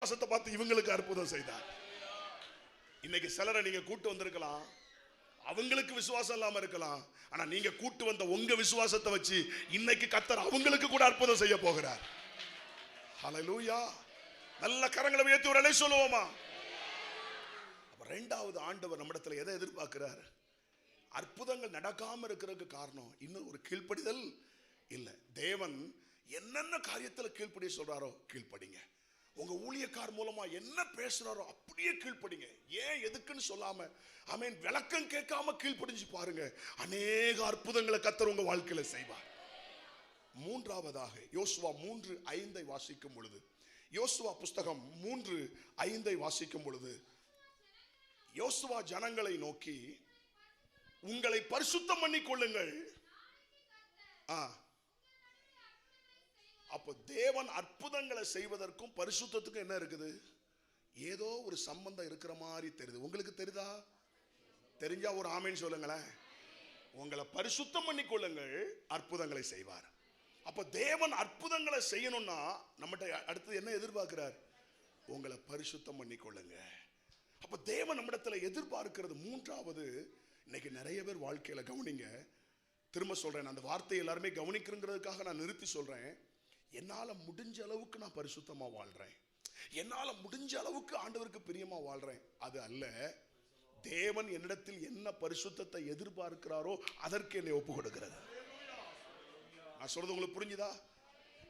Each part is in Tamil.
விசுவாசத்தை பார்த்து இவங்களுக்கு அற்புதம் செய்தார். இன்னைக்கு சிலரை நீங்க கூட்டு வந்திருக்கலாம், அவங்களுக்கு விசுவாசம் இல்லாம இருக்கலாம். ஆனா நீங்க கூட்டு வந்த உங்க விசுவாசத்தை வச்சு இன்னைக்கு கர்த்தர் அவங்களுக்கு கூட அற்புதம் செய்ய போகிறார். ஹல்லேலூயா. நல்ல கரங்களை உயர்த்தி ஒரு அலை சொல்லுவோமா? இரண்டாவது, ஆண்டவர் நம்மிடத்துல எதை எதிர்பார்க்கிறார்? அற்புதங்கள் நடக்காம இருக்கிறதுக்கு காரணம் இன்னும் ஒரு கீழ்ப்படிதல் இல்லை. தேவன் என்னென்ன காரியத்தில் கீழ்ப்படிய சொல்றாரோ கீழ்ப்படிங்க. உங்க ஊழியக்கார் மூலமா என்ன பேசுறாரோ அப்படியே கீழ்ப்படிங்க. ஏன் எதுக்குன்னு சொல்லாம, ஆமென், விளக்கம் கேட்காம கீழ்ப்படிஞ்சு பாருங்க. அநேக அற்புதங்களை கர்த்தர் உங்க வாழ்க்கையில செய்வார். மூன்றாவதாக யோசுவா 3:5 வாசிக்கும் பொழுது, யோசுவா புஸ்தகம் 3:5 வாசிக்கும் பொழுது, யோசுவா ஜனங்களை நோக்கி உங்களை பரிசுத்தம் பண்ணிக் கொள்ளுங்கள். அப்போ தேவன் அற்புதங்களை செய்வதற்கும் பரிசுத்தத்துக்கும் என்ன இருக்குது? ஏதோ ஒரு சம்பந்தம் இருக்கிற மாதிரி தெரியுது. உங்களுக்கு தெரியுதா? தெரிஞ்சா ஒரு ஆமேன்னு சொல்லுங்களேன். உங்களை பரிசுத்தம் பண்ணிக் கொள்ளுங்கள், அற்புதங்களை செய்வார். அப்போ தேவன் அற்புதங்களை செய்யணும்னா நம்மகிட்ட அடுத்து என்ன எதிர்பார்க்கிறார்? உங்களை பரிசுத்தம் பண்ணிக் கொள்ளுங்க. அப்போ தேவன் நம்மிடத்துல எதிர்பார்க்கிறது மூன்றாவது. இன்னைக்கு நிறைய பேர் வாழ்க்கையில கவனிங்க, திரும்ப சொல்றேன், அந்த வார்த்தையை எல்லாருமே கவனிக்கிறதுக்காக நான் நிறுத்தி சொல்றேன். என்னால முடிஞ்ச அளவுக்கு நான் பரிசுத்தமா வாழ்றேன், என்னால முடிஞ்ச அளவுக்கு ஆண்டவருக்கு பிரியமா வாழ்றேன், அது அல்ல. தேவன் என்னிடத்தில் என்ன பரிசுத்தத்தை எதிர்பார்க்கிறாரோ அதற்கு என்னை ஒப்பு கொடுக்கிறது. நான் சொல்றது உங்களுக்கு புரிஞ்சுதா?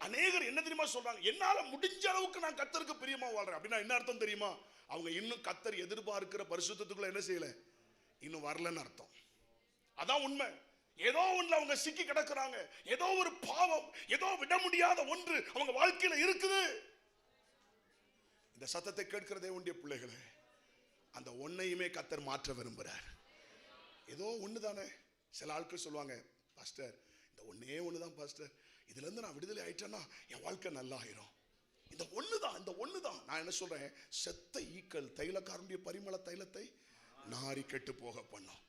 அநேகர் என்ன தெரியுமா சொல்றாங்க? என்னால முடிஞ்ச அளவுக்கு நான் கர்த்தருக்கு பிரியமா வாழ்றேன். அப்படின்னா என்ன அர்த்தம் தெரியுமா? அவங்க இன்னும் கர்த்தர் எதிர்பார்க்கிற பரிசுத்தத்துக்குள்ள என்ன செய்யல, இன்னும் வரலன்னு அர்த்தம். அதான் உண்மை. ஏதோ ஒன்று அவங்க சிக்கி கிடக்குறாங்க, ஏதோ ஒரு பாவம், ஏதோ விட முடியாத ஒன்று அவங்க வாழ்க்கையில இருக்குது. இந்த சத்தத்தை கேட்கிற தேவனுடைய பிள்ளைகளே, அந்த ஒன்னையுமே கர்த்தர் மாற்ற விரும்புறார். ஏதோ ஒன்று தானே. சில ஆட்கள் சொல்லுவாங்க, பாஸ்டர் இந்த ஒன்னே ஒண்ணுதான் பாஸ்டர், இதுல இருந்து நான் விடுதலை ஆயிட்டேன்னா என் வாழ்க்கை நல்லா ஆயிரும். இந்த ஒண்ணுதான், இந்த ஒண்ணுதான். நான் என்ன சொல்றேன், செத்த ஈக்கள் தைலக்காரனுடைய பரிமள தைலத்தை நாரி கெட்டு போக பண்ணும்.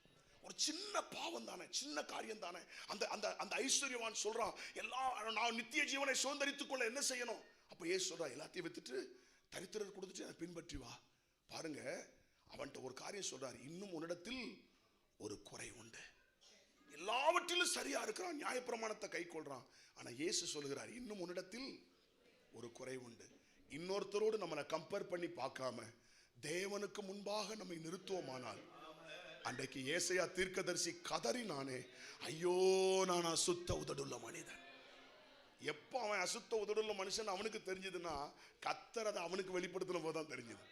ஒரு சின்ன பாவம் தானே, சின்ன காரியம் தானே. அந்த அந்த அந்த ஐஸ்வர்யவான் சொல்றான், எல்லாம் நான் நித்திய ஜீவனை சுதந்தரித்துக் கொள்ள என்ன செய்யணும்? அப்ப ஏசு சொல்றா, எல்லாத்தையும் வித்துட்டு தரித்திரர் கொடுத்துட்டு அதை பின்பற்றி வா. பாருங்க, அவன்கிட்ட ஒரு காரியம் சொல்றாரு, இன்னும் உன்னிடத்தில் ஒரு குறை உண்டு. எல்லாவற்றிலும் சரியா இருக்கிறான், நியாயப்பிரமாணத்தை கை கொள்றான். ஆனா இயேசு சொல்லுகிறார், இன்னும் உன்னிடத்தில் ஒரு குறை உண்டு. இன்னொருத்தரோடு நம்மளை கம்பேர் பண்ணி பார்க்காம தேவனுக்கு முன்பாக நம்மை நிறுத்துவோமானால், அன்றைக்கு ஏசாயா தீர்க்கதரிசி கதறினானே, ஐயோ நான் அசுத்த உதடுள்ள மனிதன். எப்போ அவன் அசுத்த உதடுள்ள மனுஷன் அவனுக்கு தெரிஞ்சதுன்னா, கர்த்தர் அதை அவனுக்கு வெளிப்படுத்தின போதுதான் தெரிஞ்சது.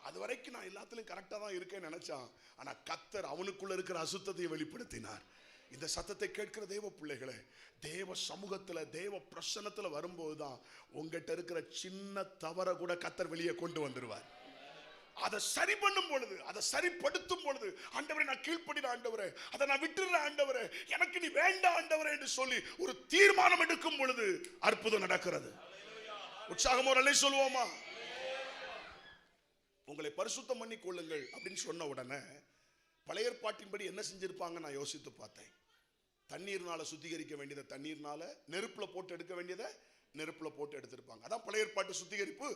அது வரைக்கும் நான் எல்லாத்துலயும் கரெக்டா தான் இருக்கேன்னு நினைச்சான். ஆனா கர்த்தர் அவனுக்குள்ள இருக்கிற அசுத்தத்தை வெளிப்படுத்தினார். இந்த சத்தத்தை கேட்கிற தேவ பிள்ளைகளே, தேவ சமூகத்துல தேவ பிரசன்னத்துல வரும்போதுதான் உங்ககிட்ட இருக்கிற சின்ன தவற கூட கர்த்தர் வெளியே கொண்டு வந்துருவார். அதை சரி பண்ணும் பொழுது, அதை சரிப்படுத்தும் பொழுது, ஆண்டவரே நான் கீழ்ப்படிற ஆண்டவரே, அதை நான் விட்டுற ஆண்டவரே, எனக்கு நீ வேண்டாம் ஆண்டவரே என்று சொல்லி ஒரு தீர்மானம் எடுக்கும் பொழுது அற்புதம் நடக்கிறது. உற்சாகம் ஒரு அலை சொல்லுவோமா? உங்களை பரிசுத்தம் பண்ணி கொள்ளுங்கள் அப்படின்னு சொன்ன உடனே பழைய ஏற்பாட்டின்படி என்ன செஞ்சிருப்பாங்க நான் யோசித்து பார்த்தேன். தண்ணீர்னால சுத்திகரிக்க வேண்டியதை தண்ணீர்னால, நெருப்புல போட்டு எடுக்க வேண்டியதை நெருப்புல போட்டு எடுத்திருப்பாங்க. அதான் பழைய ஏற்பாட்டு சுத்திகரிப்பு.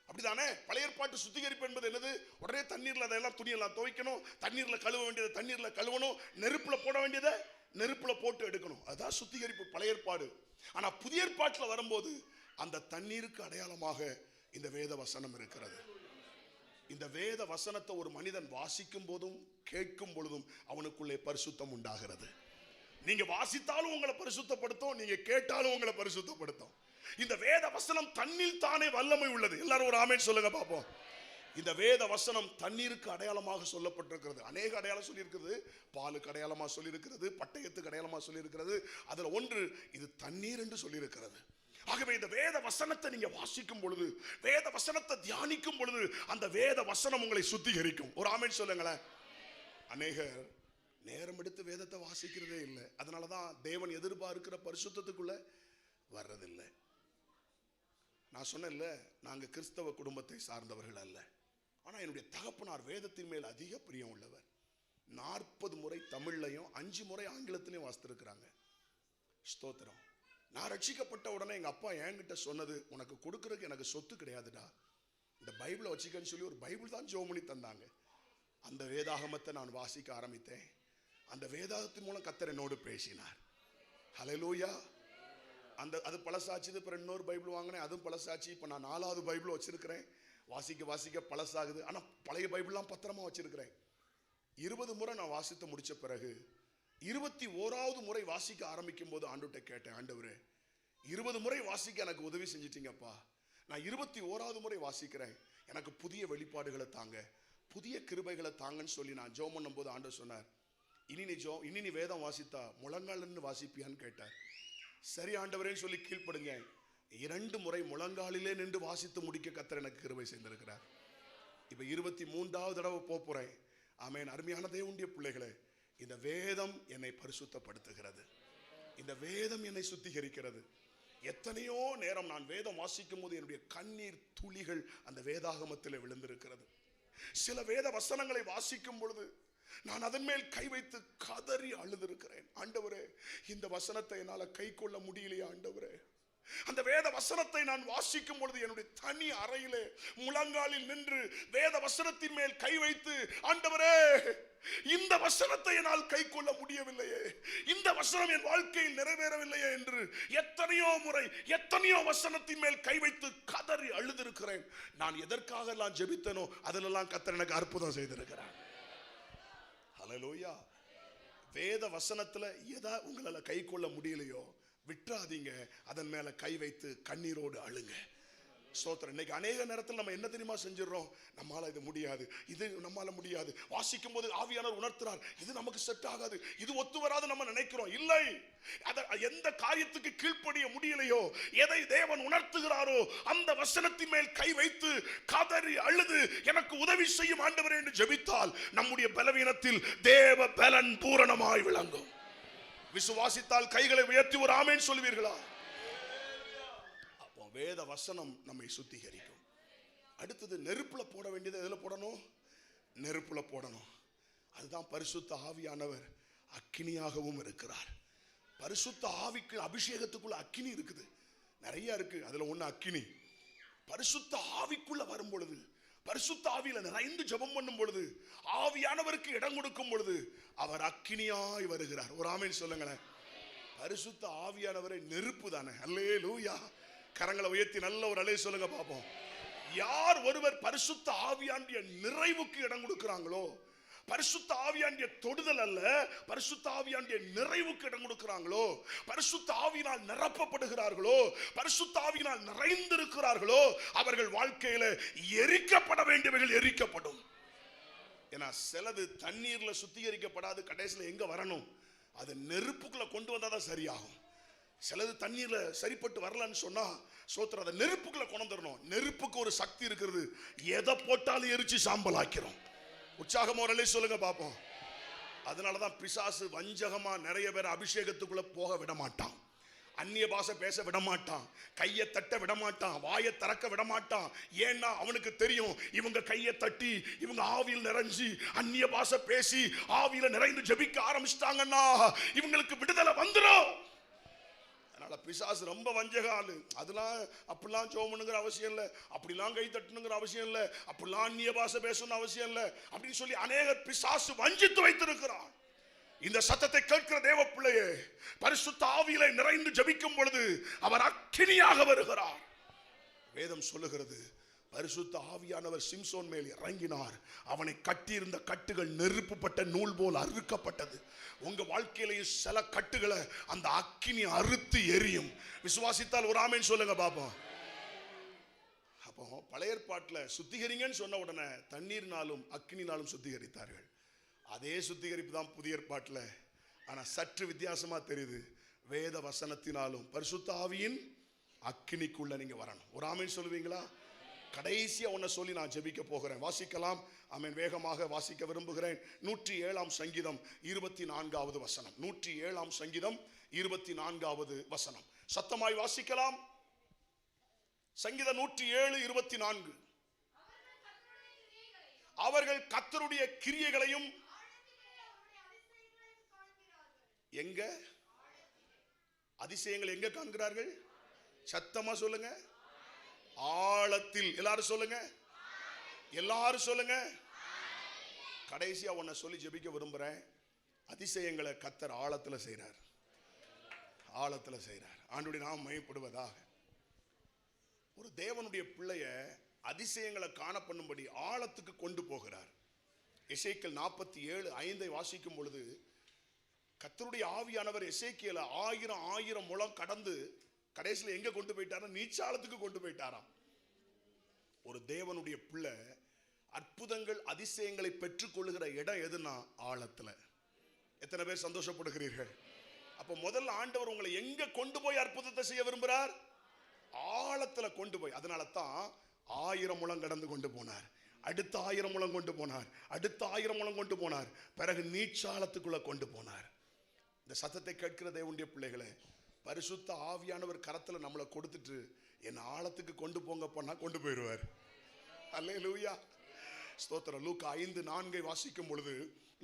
அப்படிதானே? பழைய ஏற்பாட்டு சுத்திகரிப்பு என்பது என்னது? உடனே தண்ணீர்ல அதெல்லாம் துணியெல்லாம் துவைக்கணும், தண்ணீர்ல கழுவ வேண்டியதை தண்ணீர்ல கழுவணும், நெருப்புல போட வேண்டியதை நெருப்புல போட்டு எடுக்கணும். அதுதான் சுத்திகரிப்பு பழைய ஏற்பாடு. ஆனா புதிய ஏற்பாட்டுல வரும்போது அந்த தண்ணீருக்கு அடையாளமாக இந்த வேத வசனம் இருக்கிறது. இந்த வேத வசனத்தை ஒரு மனிதன் வாசிக்கும் போதும் கேட்கும் பொழுதும் அவனுக்குள்ளே பரிசுத்தம் உண்டாகிறது. நீங்க வாசித்தாலும் உங்களை பரிசுத்தப்படுத்தும், நீங்க கேட்டாலும் உங்களை பரிசுத்தப்படுத்தும். இந்த வேத வசனம் தண்ணீர் தானே வல்லமை உள்ளது. எல்லாரும் ஒரு ஆமென் சொல்லுங்க பாப்போம். இந்த வேத வசனம் தண்ணீருக்கு அடையாளமாக சொல்லப்பட்டிருக்கிறது. அநேக அடையாளம் சொல்லி இருக்கிறது. பாலுக்கு அடையாளமா சொல்லி இருக்கிறது, பட்டயத்துக்கு அடையாளமா சொல்லி இருக்கிறது. அதுல ஒன்று இது தண்ணீர் என்று சொல்லி இருக்கிறது. ஆகவே இந்த வேத வசனத்தை நீங்க வாசிக்கும் பொழுது, வேத வசனத்தை தியானிக்கும் பொழுது அந்த வேத வசனம் உங்களை சுத்திகரிக்கும். ஒரு ஆமென் சொல்லுங்களேன். அநேகர் நேரம் எடுத்து வேதத்தை வாசிக்கிறதே இல்லை. அதனாலதான் தேவன் எதிர்பார்க்கிற பரிசுத்தத்துக்குள்ள வர்றதில்லை. நான் சொன்னேன்ல, நாங்க கிறிஸ்தவ குடும்பத்தை சார்ந்தவர்கள் அல்ல. ஆனா என்னுடைய தகப்பனார் வேதத்தின் மேல் அதிக பிரியம் உள்ளவர். 40 முறை தமிழ்லையும் 5 முறை ஆங்கிலத்திலையும் வாசித்திருக்கிறாங்க. ஸ்தோத்திரம். நான் ரட்சிக்கப்பட்ட உடனே எங்க அப்பா என்கிட்ட சொன்னது, உனக்கு கொடுக்கறதுக்கு எனக்கு சொத்து கிடையாதுடா, இந்த பைபிளை வச்சுக்கன்னு சொல்லி ஒரு பைபிள் தான் ஜெபம் பண்ணி தந்தாங்க. அந்த வேதாகமத்தை நான் வாசிக்க ஆரம்பித்தேன். அந்த வேதாகத்தின் மூலம் கர்த்தர் என்னோடு பேசினார். ஹல்லேலூயா. அது பழசாச்சு. இப்போ இன்னொரு பைபிள் வாங்கினேன், அதுவும் பழசாச்சு. இப்போ நான் 4வது பைபிள் வச்சிருக்கிறேன். வாசிக்க வாசிக்க பழசாகுது. ஆனால் பழைய பைபிள்லாம் பத்திரமா வச்சிருக்கிறேன். 20 முறை நான் வாசித்து முடிச்ச பிறகு 21வது முறை வாசிக்க ஆரம்பிக்கும் போது ஆண்டவர்கிட்ட கேட்டேன், ஆண்டவரே 20 முறை வாசிக்க எனக்கு உதவி செஞ்சிட்டீங்கப்பா, நான் 21வது முறை வாசிக்கிறேன், எனக்கு புதிய வெளிப்பாடுகளை தாங்க, புதிய கிருபைகளை தாங்கன்னு சொல்லி நான் ஜெபம் பண்ணும் போது ஆண்டவர் சொன்னார், இனி நீ வேதம் வாசித்தா முழங்கால் நின்று வாசிப்பியான்னு கேட்டார். சரி ஆண்டவரேன்னு சொல்லி கீழ்ப்படுங்க. 2 முறை முழங்காலிலே நின்று வாசித்து முடிக்க கர்த்தர் எனக்கு கிருபை செய்திருக்கிறார். இப்போ 23வது தடவை போறேன். ஆமென். அருமையான தேவனுடைய பிள்ளைகளே, இந்த வேதம் என்னை பரிசுத்தப்படுத்துகிறது. இந்த வேதம் என்னை சுத்திகரிக்கிறது. எத்தனையோ நேரம் நான் வேதம் வாசிக்கும் போது என்னுடைய கண்ணீர் துளிகள் அந்த வேதாகமத்தில் விழுந்திருக்கிறது. சில வேத வசனங்களை வாசிக்கும் பொழுது நான் அதன் மேல் கை வைத்து கதறி அழுதிருக்கிறேன். ஆண்டவரே, இந்த வசனத்தை என்னால் கை கொள்ள முடியலையா ஆண்டவரே? அந்த வேத வசனத்தை நான் வாசிக்கும் பொழுது என்னுடைய தனி அறையிலே முழங்காலில் நின்று வேத வசனத்தின் மேல் கை வைத்து, ஆண்டவரே, இந்த வசனத்தை என்னால் கை கொள்ள முடியவில்லையே, இந்த வசனம் என் வாழ்க்கையில் நிறைவேறவில்லையே என்று எத்தனையோ முறை எத்தனையோ வசனத்தின் மேல் கை வைத்து கதறி அழுதிருக்கிறேன். நான் எதற்காக எல்லாம் ஜெபித்தனோ அதிலெல்லாம் கர்த்தர் எனக்கு அற்புதம் செய்திருக்கிறார். ஹல்லேலூயா. வேத வசனத்துல எதா உங்களால கை கொள்ள முடியலையோ விட்டுறாதீங்க, அதன் மேல கை வைத்து கண்ணீரோடு அழுங்க. ஸ்தோத்திரம். இன்னைக்கு அநேக நேரத்தில் நம்ம என்ன தெரியுமா செஞ்சிடறோம், நம்மளால இது முடியாது, இது நம்மளால முடியாது. வாசிக்கும் போது ஆவியானவர் உணர்த்துறார், இது நமக்கு செட் ஆகாது, இது ஒத்து வராது நம்ம நினைக்கிறோம். இல்லை, எந்த காரியத்துக்கு கீழ்ப்படிய முடியலையோ, எதை தேவன் உணர்த்துகிறாரோ அந்த வசனத்தின் மேல் கை வைத்து கதறி அழுது எனக்கு உதவி செய்யும் ஆண்டவரே என்று ஜெபித்தால் நம்முடைய பலவீனத்தில் தேவ பலன் பூரணமாய் விளங்கும். விசுவாசித்தால் கைகளை உயர்த்தி ஒரு ஆமென் சொல்வீர்களா? அப்போ வேத வசனம் நம்மை சுத்திகரிக்கும். அடுத்தது நெருப்புல போட வேண்டியது எதுல போடணும்? நெருப்புல போடணும். அதுதான் பரிசுத்த ஆவியானவர் அக்கினியாகவும் இருக்கிறார். பரிசுத்த ஆவிக்கு அபிஷேகத்துக்குள்ள அக்கினி இருக்குது, நிறைய இருக்கு. அதுல ஒண்ணு அக்கினி. பரிசுத்த ஆவிக்குள்ள வரும் பொழுது, பரிசுத்த ஆவியில நிறைந்து ஜெபம் பண்ணும் பொழுது, ஆவியானவருக்கு இடம் கொடுக்கும் பொழுது அவர் அக்கினியாய் வருகிறார். ஒரு ஆமென் சொல்லுங்களேன். பரிசுத்த ஆவியானவரை நெருப்பு தானே. அல்லேலூயா. கரங்களை உயர்த்தி நல்ல ஒரு அலை சொல்லுங்க பாப்போம். யார் ஒருவர் பரிசுத்த ஆவியாண்டிய நிறைவுக்கு இடம் கொடுக்கிறாங்களோ, பரிசுத்த ஆவியாண்டிய தொடுதல் அல்ல, பரிசுத்த ஆவியாண்டிய நிறைவுக்கு இடம் கொடுக்கிறாங்களோ, பரிசுத்த ஆவியினால் நிரப்பப்படுகிறார்களோ, பரிசுத்த ஆவியினால் நிறைந்திருக்கிறார்களோ, அவர்கள் வாழ்க்கையில எரிக்கப்பட வேண்டியவைகள் எரிக்கப்படும். ஏன்னா சிலது தண்ணீர்ல சுத்திகரிக்கப்படாது, கடைசியில் எங்க வரணும்? அது நெருப்புக்குள்ள கொண்டு வந்தாதான் சரியாகும். சிலது தண்ணீர்ல சரிப்பட்டு வரலன்னு சொன்னா சோத்திரம், அதை நெருப்புக்குள்ள கொண்டு வரணும். நெருப்புக்கு ஒரு சக்தி இருக்கிறது, எதை போட்டாலும் எரிச்சு சாம்பல் ஆக்கிறோம். உற்சாகமா ஒரு சொல்லுங்க பாப்போம். அதனாலதான் பிசாசு வஞ்சகமா நிறைய பேர் அபிஷேகத்துக்குள்ள போக விட மாட்டான், அந்நிய பாஷை பேச விட மாட்டான், கையை தட்ட விட மாட்டான், வாயை திறக்க விட மாட்டான். ஏன்னா அவனுக்கு தெரியும், இவங்க கையை தட்டி இவங்க ஆவியில் நிறைஞ்சி அந்நிய பாஷை பேசி ஆவியில நிறைந்து ஜெபிக்க ஆரம்பிச்சிட்டாங்கன்னா இவங்களுக்கு விடுதலை வந்துடும். அதனால பிசாசு ரொம்ப வஞ்சகாலு. அதெல்லாம் அப்படிலாம் ஜெபம்னுங்கிற அவசியம் இல்லை, அப்படிலாம் கை தட்டணுங்கிற அவசியம் இல்லை, அப்படிலாம் அந்நிய பாஷை பேசணும்னு அவசியம் இல்லை அப்படின்னு சொல்லி அநேக பிசாசு வஞ்சித்து வைத்திருக்கிறான். இந்த சத்தத்தை கேட்கிற தேவ பிள்ளையே, பரிசுத்த ஆவியிலே நிறைந்து ஜெபிக்கும் பொழுது அவர் அக்கினியாக வருகிறார். வேதம் சொல்லுகிறது, பரிசுத்த ஆவியானவர் சிம்சோன் மேல் இறங்கினார், அவனை கட்டியிருந்த கட்டுகள் நெருப்புப்பட்ட நூல் போல் அறுக்கப்பட்டது. உங்க வாழ்க்கையிலேயே சில கட்டுகளை அந்த அக்கினி அறுத்து எரியும். விசுவாசித்தால் ஒரு ஆமென் சொல்லுங்க பாப்போம். அப்போ பழைய ஏற்பாட்டில் சுத்திகரிங்கன்னு சொன்ன உடனே தண்ணீர்னாலும் அக்கினினாலும் சுத்திகரித்தார்கள். அதே சுத்திகரிப்பு தான் புதிய ஏற்பாட்டில், ஆனா சற்று வித்தியாசமா தெரியுது. வேத வசனத்தினாலும் பரிசுத்த ஆவியின் அக்கினிக்குள்ள நீங்க வரணும். ஒரு ஆமென் சொல்லுவீங்களா? கடைசியா ஒன்ன சொல்லி நான் ஜெபிக்க போகிறேன். வாசிக்கலாம். ஆமென். வேகமாக வாசிக்க விரும்புகிறேன். 107ஆம் சங்கீதம் 24வது வசனம். 107ஆம் சங்கீதம் 24வது வசனம். சத்தமாய் வாசிக்கலாம். சங்கீதம் 107:24. அவர்கள் கர்த்தருடைய கிரியைகளையும் எங்க அதிசயங்கள் எங்க காண்கிறார்கள்? சத்தமா சொல்லுங்க. ஆழத்தில். எல்லாரும் சொல்லுங்க. எல்லாரும் சொல்லுங்க. கடைசியா உன்னை சொல்லி ஜெபிக்க விரும்புறேன். அதிசயங்களை கர்த்தர் ஆழத்துல செய்றார். ஆழத்துல செய்றார். ஆண்டவருடைய நாமம் மகிமைப்படுவதாக. ஒரு தேவனுடைய பிள்ளைய அதிசயங்களை காண பண்ணும்படி ஆழத்துக்கு கொண்டு போகிறார். எசேக்கியேல் 47:5 வாசிக்கும் பொழுது கர்த்தருடைய ஆவியானவர் எசேக்கியேலை 1000 முழம் கடந்து கடைசியில் எங்க கொண்டு போயிட்டாரா? நீச்சாளத்துக்கு கொண்டு போயிட்டாராம். ஒரு தேவனுடைய பிள்ளை அற்புதங்கள் அதிசயங்களை பெற்றுக்கொள்ளுகிற இடம் எதுனா ஆழத்துல. எத்தனை பேர் சந்தோஷப்படுகிறீர்கள்? அப்ப முதல்ல ஆண்டவர் உங்களை எங்க கொண்டு போய் அற்புதத்தை செய்ய விரும்புகிறார்? ஆழத்துல கொண்டு போய். அதனால தான் 1000 முழம் கடந்து கொண்டு போனார். அடுத்த 1000 முழம் கொண்டு போனார். அடுத்த 1000 முழம் கொண்டு போனார். பிறகு நீச்சாளத்துக்குள்ள கொண்டு போனார். இந்த சத்தத்தை கேட்கிற தேவனுடைய பிள்ளைகளே, பரிசுத்த ஆவியானவர் கரத்துல நம்மளை கொடுத்துட்டு என்ன ஆழத்துக்கு கொண்டு போங்க பண்ணா கொண்டு போயிடுவார். அல்லேலூயா, ஸ்தோத்திரம். லூக்கா 5:4 வாசிக்கும் பொழுது,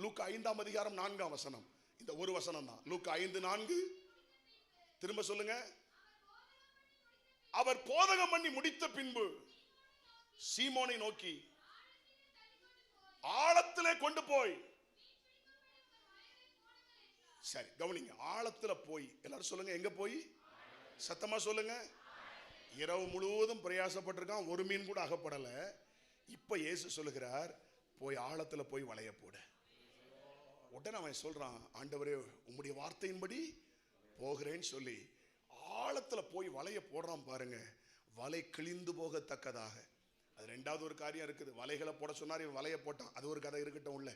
லூக்கா 5:4 இந்த ஒரு வசனம் தான். லூக்கா 5:4 திரும்ப சொல்லுங்க. அவர் போதகம் பண்ணி முடித்த பின்பு சீமோனை நோக்கி ஆழத்திலே கொண்டு போய், சரி கவனிங்க, ஆழத்துல போய். எல்லாரும் சொல்லுங்க, எங்க போய்? சத்தமா சொல்லுங்க. இரவு முழுவதும் பிரயாசப்பட்டிருக்கான், ஒரு மீன் கூட அகப்படல. இப்ப இயேசு சொல்லுகிறார், போய் ஆழத்துல போய் வலைய போட. உடனே அவன் சொல்றான், ஆண்டவரே உம்முடைய வார்த்தையின்படி போகிறேன்னு சொல்லி ஆழத்துல போய் வலைய போடுறான். பாருங்க, வலை கிழிந்து போகத்தக்கதாக. அது ரெண்டாவது ஒரு காரியம் இருக்குது. வலைகளை போட சொன்னார், இவன் வலைய போட்டான். அது ஒரு கதை இருக்கட்டும். உள்ள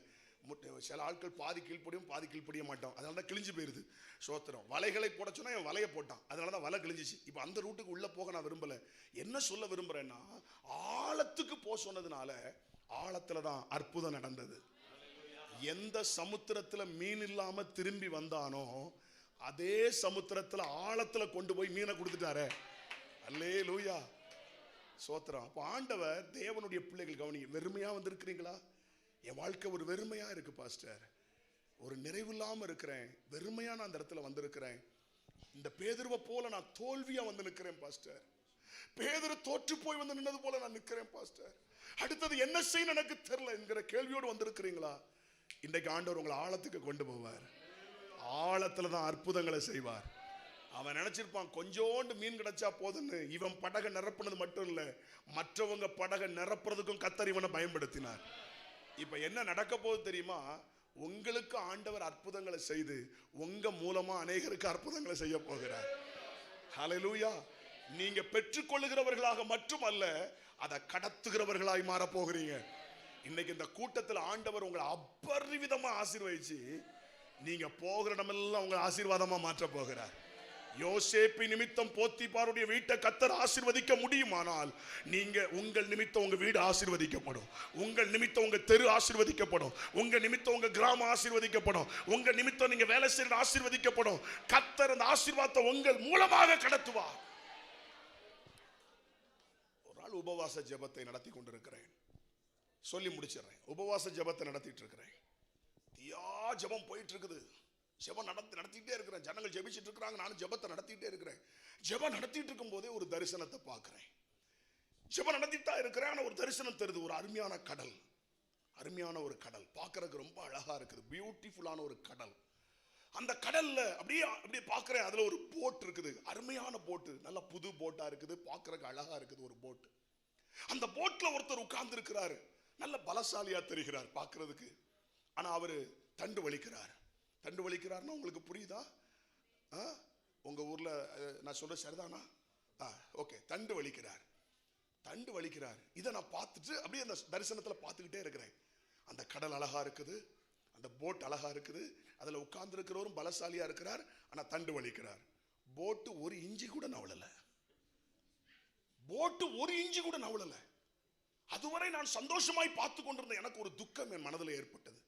சில ஆட்கள் பாதி கீழ்ப்படியும் பாதி கீழ்ப்படிய மாட்டோம். அதனால தான் கிழிஞ்சு போயிருது. சோத்திரம். வலைகளை போட சொன்னா இவன் வலைய போட்டான். அதனால தான் வலை கிழிஞ்சிச்சு. இப்போ அந்த ரூட்டுக்கு உள்ள போக நான் விரும்பல. என்ன சொல்ல விரும்புறேன்னா, ஆழத்துக்கு போக சொன்னதுனால ஆழத்துல தான் அற்புதம் நடந்தது. எந்த சமுத்திரத்துல மீன் இல்லாம திரும்பி வந்தானோ அதே சமுத்திரத்துல ஆழத்துல கொண்டு போய் மீனை கொடுத்துட்டாரே. அல்லேலூயா, சோத்திரம். அப்ப ஆண்டவர் தேவனுடைய பிள்ளைகள் கவனிங்க. வெறுமையா வந்திருக்கிறீங்களா? என் வாழ்க்கை ஒரு வெறுமையா இருக்கு பாஸ்டர், ஒரு நிறைவில்லாம இருக்கிறேன், வெறுமையா நான் அந்த இடத்துல வந்திருக்கிறேன். இந்த பேதுருவை போல நான் தோல்வியா வந்து நிற்கிறேன் பாஸ்டர். பேதுரு தோற்று போய் வந்து நின்னது போல நான் நிற்கிறேன் பாஸ்டர். அடுத்தது என்ன செய்ய எனக்கு தெரியல என்கிற கேள்வியோடு வந்திருக்கிறீங்களா? இன்றைக்கு ஆண்டவர் உங்களை ஆழத்துக்கு கொண்டு போவார். ஆழத்துல தான் அற்புதங்களை செய்வார். அவன் நினைச்சிருப்பான் கொஞ்சோண்டு மீன் கிடைச்சா போதுன்னு. இவன் படகை நிரப்புனது மட்டும் இல்ல, மற்றவங்க படகை நிரப்புறதுக்கும் கர்த்தர் இவனை பயன்படுத்தினார். இப்ப என்ன நடக்க போகுது தெரியுமா? உங்களுக்கு ஆண்டவர் அற்புதங்களை செய்து உங்க மூலமா அநேகருக்கு அற்புதங்களை செய்ய போகிறார். ஹல்லேலூயா. நீங்க பெற்றுக்கொள்ளுகிறவர்களாக மட்டுமல்ல, அதை கடத்துகிறவர்களாய் மாற போகிறீங்க. இன்னைக்கு இந்த கூட்டத்தில் ஆண்டவர் உங்களை அபரிவிதமா ஆசீர்வதிச்சு நீங்க போகிற இடமெல்லாம் உங்களை ஆசீர்வாதமா மாற்ற போகிறார். யோசேப்பு நிமித்தம் போத்திபாருடைய வீட்டை கர்த்தர் ஆசீர்வதிக்க முடியுமானால், நீங்க உங்கள் நிமித்தம் உங்க வீடு ஆசீர்வதிக்கப்படும். உங்கள் நிமித்தம் உங்க தெரு ஆசீர்வதிக்கப்படும். உங்க நிமித்தம் உங்க கிராமம் ஆசீர்வதிக்கப்படும். உங்க நிமித்தம் நீங்க வேலை செய்யறது ஆசீர்வதிக்கப்படும். கர்த்தர் அந்த ஆசீர்வாதத்தை உங்கள் மூலமாக கடத்துவார். ஒரு நாள் உபவாச ஜெபத்தை நடத்தி கொண்டிருக்கிறேன். சொல்லி முடிச்சிடறேன். உபவாச ஜெபத்தை நடத்திட்டு இருக்கிறேன். தியா ஜெபம் போயிட்டு இருக்குது. ஜெபம் நடத்திட்டே இருக்கிறேன். ஜனங்கள் ஜெபிச்சுட்டு இருக்கிறாங்க, நானும் ஜெபத்தை நடத்திட்டே இருக்கிறேன். ஜெபம் நடத்திட்டு இருக்கும் போதே ஒரு தரிசனத்தை பார்க்கிறேன். ஜெபம் நடத்திட்டா இருக்கிறேன். ஆனா ஒரு தரிசனம் தெரியுது. ஒரு அருமையான கடல், அருமையான ஒரு கடல், பார்க்கறதுக்கு ரொம்ப அழகா இருக்குது. பியூட்டிஃபுல்லான ஒரு கடல். அந்த கடல்ல அப்படியே பார்க்கிறேன். அதுல ஒரு போட் இருக்குது, அருமையான போட்டு, நல்ல புது போட்டா இருக்குது, பார்க்கறதுக்கு அழகா இருக்குது ஒரு போட். அந்த போட்ல ஒருத்தர் உட்கார்ந்து இருக்கிறாரு. நல்ல பலசாலியா தெரிகிறார் பார்க்கிறதுக்கு. ஆனா அவரு தண்டு வலிக்கிறார். தண்டு வலிக்கிறார்னா உங்களுக்கு புரியுதா? உங்க ஊர்ல நான் சொல்ற சரிதானா? ஓகே, தண்டு வலிக்கிறார். தண்டு வலிக்கிறார். இதை நான் பார்த்துட்டு அப்படியே அந்த தரிசனத்துல பார்த்துக்கிட்டே இருக்கிறேன். அந்த கடல் அழகா இருக்குது, அந்த போட் அழகா இருக்குது, அதுல உட்கார்ந்து இருக்கிறவரும் பலசாலியா இருக்கிறார். ஆனா தண்டு வலிக்கிறார். போட்டு ஒரு இஞ்சி கூட நவளல. போட்டு ஒரு இஞ்சி கூட நவளல. அதுவரை நான் சந்தோஷமாய் பார்த்து கொண்டிருந்த எனக்கு ஒரு துக்கம் என் மனதில் ஏற்பட்டது.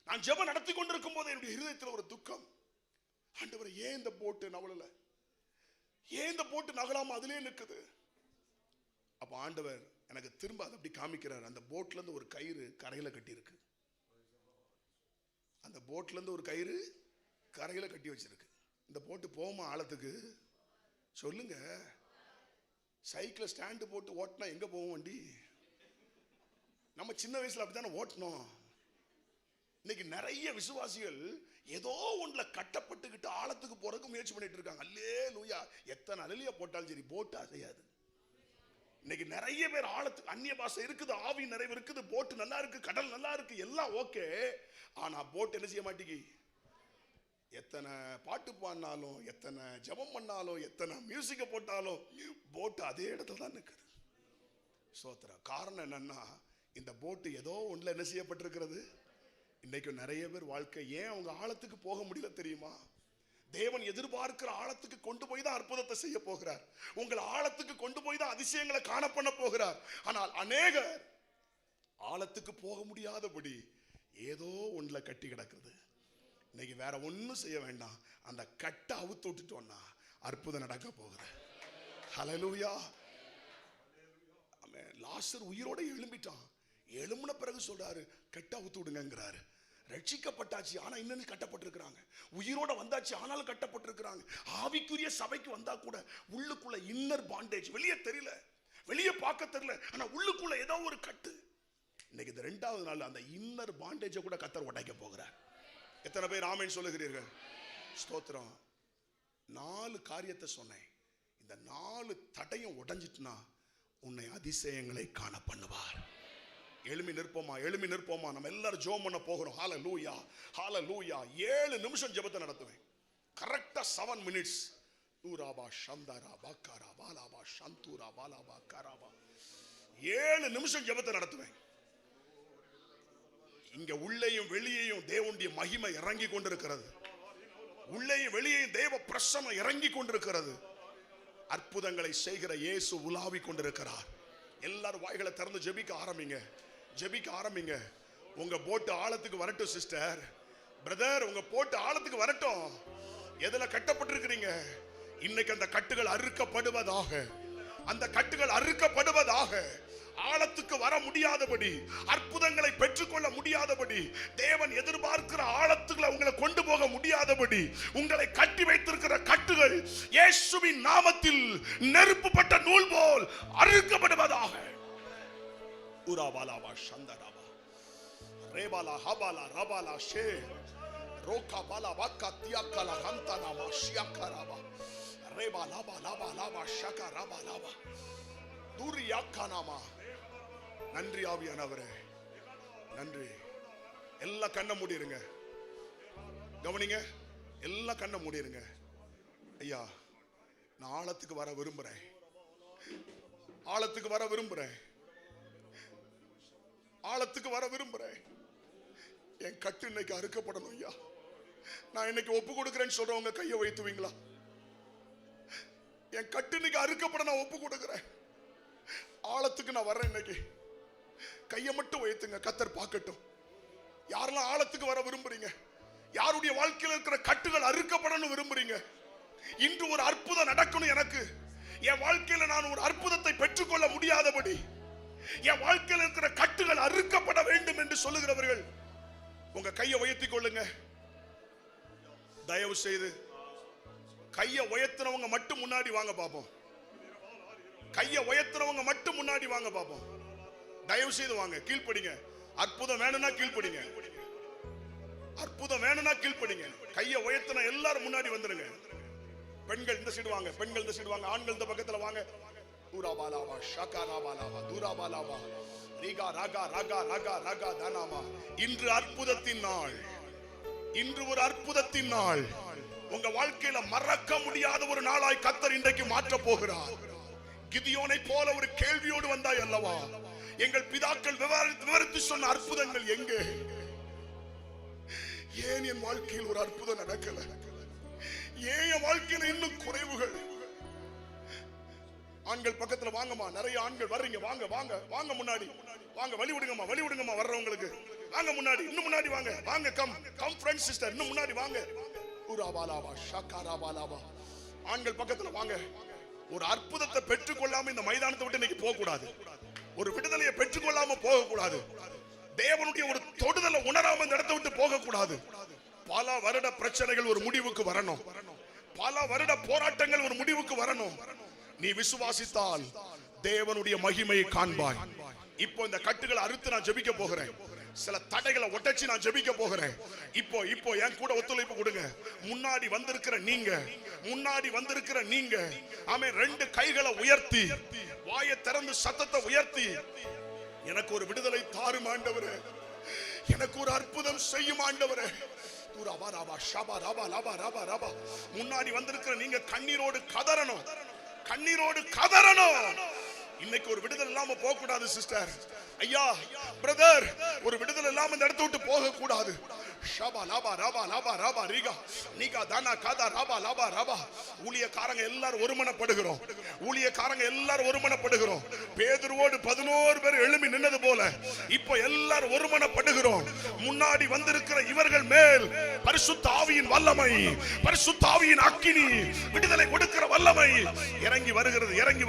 நான் ஜெபம் நடத்தி கொண்டிருக்கும் போது என்னுடைய இருதயத்தில் ஒரு துக்கம். ஆண்டவரே, ஏன் இந்த போட்டு நவளல? ஏன் இந்த போட்டு நகலாம அதிலே நிற்குது? அப்ப ஆண்டவர் எனக்கு திரும்ப அதை அப்படி காமிக்கிறார். அந்த போட்ல இருந்து ஒரு கயிறு கரையில கட்டி இருக்கு. அந்த போட்ல இருந்து ஒரு கயிறு கரையில கட்டி வச்சிருக்கு. இந்த போட்டு போமா ஆழத்துக்கு? சொல்லுங்க. சைக்கிள் ஸ்டாண்டு போட்டு ஓட்டினா எங்க போவோம் வண்டி? நம்ம சின்ன வயசுல அப்படித்தானே ஓட்டணும். இன்னைக்கு நிறைய விசுவாசிகள் ஏதோ ஒன்றுல கட்டப்பட்டுக்கிட்டு ஆழத்துக்கு போறதுக்கு முயற்சி பண்ணிட்டு இருக்காங்க. அல்லேலூயா. எத்தனை அலையில போட்டாலும் சரி போட்டு அசையாது. இன்னைக்கு நிறைய பேர் ஆழத்துக்கு, அந்நிய பாஷை இருக்குது, ஆவி நிறைவு இருக்குது, போட்டு நல்லா இருக்கு, கடல் நல்லா இருக்கு, எல்லாம் ஓகே. ஆனா போட் என்ன செய்ய மாட்டேங்கி. எத்தனை பாட்டு பாடினாலும், எத்தனை ஜெபம் பண்ணாலும், எத்தனை மியூசிக்கை போட்டாலும் போட்டு அதே இடத்துல தான் நிற்குது. ஸ்தோத்திரம். காரணம் என்னன்னா, இந்த போட்டு ஏதோ ஒன்றுல என்ன செய்யப்பட்டிருக்கிறது. இன்னைக்கு நிறைய பேர் வாழ்க்கை ஏன் அவங்க ஆழத்துக்கு போக முடியல தெரியுமா? தேவன் எதிர்பார்க்கிற ஆழத்துக்கு கொண்டு போய் தான் அற்புதத்தை செய்ய போகிறார். உங்களை ஆழத்துக்கு கொண்டு போய் தான் அதிசயங்களை காண பண்ண போகிறார். ஆனால் அநேகர் ஆழத்துக்கு போக முடியாதபடி ஏதோ ஒன்றுல கட்டி கிடக்குது. இன்னைக்கு வேற ஒன்றும் செய்ய வேண்டாம், அந்த கட்டை அவுத்து விட்டுட்டோம்னா அற்புதம் நடக்க போகிற. ஹல்லேலூயா. லாசர் உயிரோட எழும்பிட்டான். எழும்பின பிறகு சொல்றாரு, கட்டை அவுத்து விடுங்கிறாரு. ரட்சிக்கப்பட்டாச்சு, ஆனா இன்னும் கட்டப்பட்டிருக்கிறாங்க. உயிரோட வந்தாச்சு, ஆனாலும் கட்டப்பட்டிருக்கிறாங்க. ஆவிக்குரிய சபைக்கு வந்தா கூட உள்ளுக்குள்ள இன்னர் பாண்டேஜ், வெளியே தெரியல, வெளியே பார்க்க தெரியல, ஆனா உள்ளுக்குள்ள ஏதோ ஒரு கட்டு. இன்னைக்கு இந்த 2வது நாள் அந்த இன்னர் பாண்டேஜை கூட கர்த்தர் உடைக்க போகிறார். எத்தனை பேர் ஆமென் சொல்லுகிறீர்கள்? ஸ்தோத்திரம். 4 காரியத்தை சொன்னேன். இந்த 4 தடையும் உடைஞ்சிட்டுனா உன்னை அதிசயங்களை காண பண்ணுவார். எழுமி நிற்போமா, எழுமி நிற்போமா. நம்ம எல்லாரும் ஜெபம் பண்ண போகிறோம். ஹல்லேலூயா, ஹல்லேலூயா. 7 நிமிஷம் ஜெபத்தை நடத்துவேன். கரெக்டா 7 minutes. தூராபா சந்தாரா பாக்காரா பாலாபா சந்தூரா பாலாபா காராபா. 7 நிமிஷம் ஜெபத்தை நடத்துவேன். இங்க உள்ளேயும் வெளியேயும் தேவனுடைய மகிமை இறங்கி கொண்டிருக்கிறது. உள்ளேயும் வெளியேயும் தேவ பிரசன்னம் இறங்கி கொண்டிருக்கிறது. அற்புதங்களை செய்கிற இயேசு உலாவி கொண்டிருக்கிறார். எல்லாரும் வாய்களை திறந்து ஜெபிக்க ஆரம்பிங்க, ஜெபிக்க ஆரம்பிங்க. உங்க போட்டு ஆழத்துக்கு வரட்டும் சிஸ்டர், பிரதர். உங்க போட்டு ஆழத்துக்கு வரட்டும். எதுல கட்டப்பட்டிருக்கிறீங்க? இன்னைக்கு அந்த கட்டுகள் அறுக்கப்படுவதாக, அந்த கட்டுகள் அறுக்கப்படுவதாக. ஆழத்துக்கு வர முடியாதபடி, அற்புதங்களை பெற்றுக்கொள்ள முடியாதபடி, தேவன் எதிர்பார்க்கிற ஆழத்துக்குள்ள உங்களை கொண்டு போக முடியாதபடி உங்களை கட்டி வைத்திருக்கிற கட்டுகள் இயேசுவின் நாமத்தில் நெருப்புப்பட்ட நூல் போல் அறுக்கப்படுவதாக. உராபாலாவா சந்தராபா ரேபாலா ஹபாலா ரபாலா ஷே ரோகா பாலா வாக்கா தியாக்கலா ஹந்தனாமா ஷியாக்கராபா ரேபாலாபா லாபா லாபா ஷகா ராபா லாபா தூரியாக்கானாமா. நன்றி ஆவியானவரே, நன்றி. எல்லாம் கண்ணை மூடிருங்க, கவனிங்க. எல்லாம் கண்ணை மூடிருங்க. ஐயா, நான் ஆழத்துக்கு வர விரும்புறேன், ஆழத்துக்கு வர விரும்புறேன், ஆழத்துக்கு வர விரும்புறேன். என் கட்டு இன்னைக்கு அறுக்கப்படணும் ஐயா. நான் இன்னைக்கு ஒப்பு கொடுக்கிறேன்னு சொல்றவங்க கையை வைத்துவீங்களா? என் கட்டு இன்னைக்கு அறுக்கப்பட நான் ஒப்பு கொடுக்கிறேன். ஆழத்துக்கு நான் வர்றேன். இன்னைக்கு கையை மட்டும் வைத்துங்க, கர்த்தர் பார்க்கட்டும். யாரெல்லாம் ஆழத்துக்கு வர விரும்புறீங்க? யாருடைய வாழ்க்கையில் இருக்கிற கட்டுகள் அறுக்கப்படணும் விரும்புறீங்க? இன்று ஒரு அற்புதம் நடக்கணும் எனக்கு. என் வாழ்க்கையில நான் ஒரு அற்புதத்தை பெற்றுக்கொள்ள முடியாதபடி என் வாழ்க்கையில் இருக்கிற கட்டுகள் அறுக்கப்பட வேண்டும் என்று சொல்லுகிறவர்கள் உங்க கையை உயர்த்திக் கொள்ளுங்க. தயவு செய்து கையை உயர்த்தினவங்க மட்டும் முன்னாடி வாங்க பாப்போம். கையை உயர்த்துறவங்க மட்டும் முன்னாடி வாங்க பாப்போம். தயவு செய்து வாங்க, கீழ்ப்படிங்க. அற்புதம் வேணும்னா கீழ்ப்படிங்க, அற்புதம் வேணும்னா கீழ்ப்படிங்க. கையை உயர்த்தின எல்லாரும் முன்னாடி வந்துருங்க. பெண்கள் இந்த சைடு வாங்க, பெண்கள் இந்த சைடு வாங்க, ஆண்கள் இந்த பக்கத்துல வாங்க. தூராபாலாவா ஷாகாராபாலாவா தூராபாலாவா ரீகா ராகா ராகா ராகா ராகா தானாமா. இன்று அற்புதத்தின் நாள், இன்று ஒரு அற்புதத்தின் நாள். உங்க வாழ்க்கையில மறக்க முடியாத ஒரு நாளாய் கர்த்தர் இன்றைக்கு மாற்ற போகிறார். கிதியோனை போல ஒரு கேள்வியோடு வந்தாய் அல்லவா? எங்கள் பிதாக்கள் விவரித்து சொன்ன அற்புதங்கள் எங்கே? ஏன் என் வாழ்க்கையில் ஒரு அற்புதம் நடக்கல? ஏன் என் வாழ்க்கையில இன்னும் குறைவுகள்? ஆண்கள் பக்கத்துல வாங்கம்மா, நிறைய ஆண்கள் வர்றீங்க. வாங்க வாங்க வாங்க, முன்னாடி வாங்க. வழி விடுங்கம்மா, வழி விடுங்கம்மா வர்றவங்களுக்கு. வாங்க முன்னாடி, இன்னும் முன்னாடி வாங்க. வாங்க, கம் கம் ஃப்ரெண்ட்ஸ் சிஸ்டர், இன்னும் முன்னாடி வாங்க. உராபாலாவா ஷாகாராபாலாவா. ஆண்கள் பக்கத்துல வாங்க. ஒரு அற்புதத்தை பெற்றுக்கொள்ளாம இந்த மைதானத்தை விட்டு இன்னைக்கு போக கூடாது. ஒரு விடுதலையை பெற்றுக்கொள்ளாம போக கூடாது. தேவனுடைய ஒரு தொடுதலை உணராம இந்த இடத்தை விட்டு போக கூடாது. பல வருட பிரச்சனைகள் ஒரு முடிவுக்கு வரணும். பல வருட போராட்டங்கள் ஒரு முடிவுக்கு வரணும். நீ விசுவாசித்தால் தேவனுடைய மகிமையை காண்பாய். இப்போ இந்த கட்டுகளை அறுத்து நான் ஜெபிக்க போகிறேன். சில தடைகளை ஒட்டச்சி நான் ஜெபிக்க போகிறேன். இப்போ என் கூட ஒத்துழைப்பு கொடுங்க. முன்னாடி வந்திருக்கிற நீங்க ஆமென், 2 கைகளை உயர்த்தி வாயை திறந்து சத்தத்தை உயர்த்தி, எனக்கு ஒரு விடுதலை தாரும் ஆண்டவரே, எனக்கு ஒரு அற்புதம் செய்யும் ஆண்டவரே. முன்னாடி வந்திருக்கிற நீங்க கண்ணீரோடு கதறணும். இன்னைக்கு ஒரு விடுதலை இல்லாம போக கூடாது சிஸ்டர். ஐயா பிரதர், ஒரு விடுதலை இல்லாம இந்த இடத்தை விட்டு போக கூடாது. ஊழியக்காரங்க எல்லாரும் ஒருமனப்படுகிறோம். பேதுருவோடு 11 பேர் எழும்பி நின்னது போல இப்போ எல்லாரும் ஒருமனப்படுகிறோம். முன்னாடி வந்திருக்கிற இவர்கள் மேல் பரிசுத்த ஆவியின் வல்லமை, பரிசுத்த ஆவியின் அக்கினி, விடுதலை கொடுக்கிற வல்லமை இறங்கி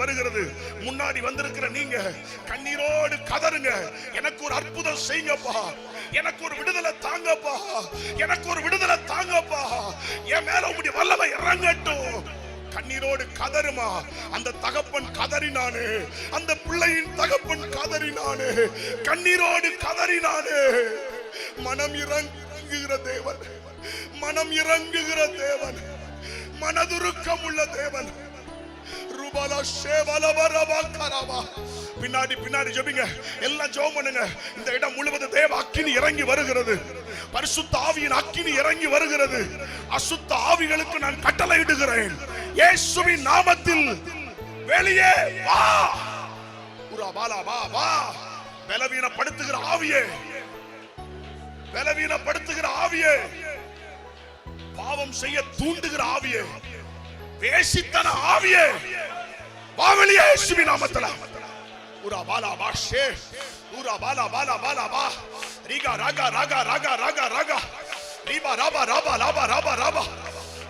வருகிறது. முன்னாடி வந்திருக்கிற நீங்க கண்ணீரோடு கதறுங்க. எனக்கு ஒரு அற்புதம் செய்யுங்கப்பா, எனக்கு ஒரு விடுதலை தாங்கப்பா, என் மேல உம்முடைய வல்லமை இறங்கட்டும். கண்ணீரோடு கதறுமா. அந்த தகப்பன் கதறினானே, அந்த பிள்ளையின் தகப்பன் கதறினானே, கண்ணீரோடு கதறினானே. மனம் இறங்குகிற தேவன், மனதுருக்கம் உள்ள தேவன். பின்னாடி ஜெபிங்க, எல்லாம் ஜெபம் பண்ணுங்க. இந்த இடம் முழுவதும் தேவ அக்கினி இறங்கி வருகிறது. பரிசுத்த ஆவியின் அக்கினி இறங்கி வருகிறது. அசுத்த ஆவிகளுக்கு நான் கட்டளையிடுகிறேன், இயேசுவின் நாமத்தில் வெளியே வா. பலவீனப்படுத்துகிற ஆவியே, பாவம் செய்ய தூண்டுகிற ஆவியே, பேசித்தன ஆவியே, வாவலியே இயேசுவின் நாமத்தில்.